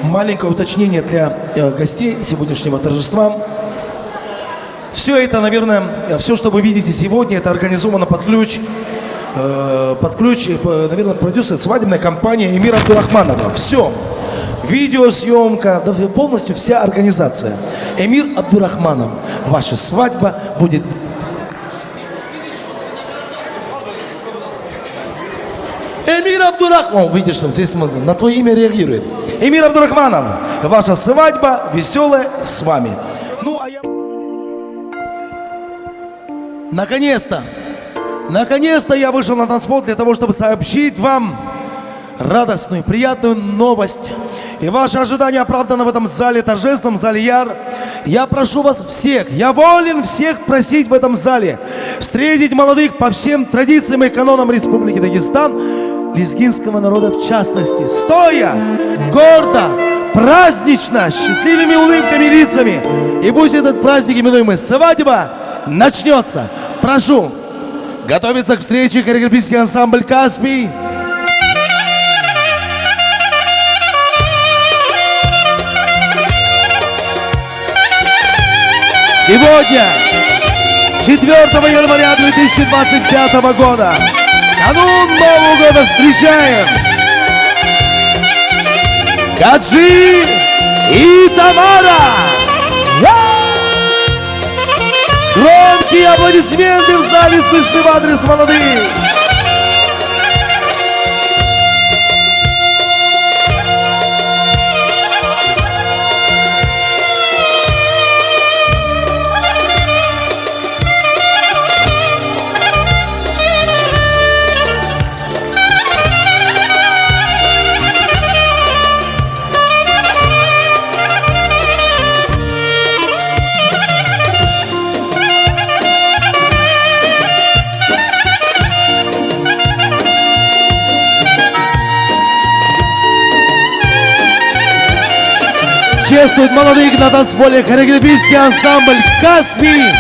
Маленькое уточнение для гостей сегодняшнего торжества. Все это, наверное, все, что вы видите сегодня, это организовано под ключ, наверное, продюсер свадебной компании Эмира Абдурахманова. Все. Видеосъемка, да, полностью вся организация. Эмир Абдурахманов, ваша свадьба будет... Эмир Абдурахманов, видишь, что здесь на твое имя реагирует. Эмир Абдурахманов, ваша свадьба веселая с вами. Ну, а я... Наконец-то я вышел на танцпол для того, чтобы сообщить вам радостную, приятную новость. И ваше ожидание оправдано в этом зале, торжественном зале Яр. Я прошу вас всех, я волен всех просить в этом зале встретить молодых по всем традициям и канонам Республики Дагестан, лезгинского народа в частности, стоя, гордо, празднично, с счастливыми улыбками и лицами. И пусть этот праздник, именуемый свадьба, начнется. Прошу готовиться к встрече хореографический ансамбль «Каспий». Сегодня, 4 января 2025 года, канун Нового года, встречаем Гаджи и Тамара. Громкие аплодисменты в зале слышны в адрес молодых. Чествует молодых на танцполе хореографический ансамбль «Каспий».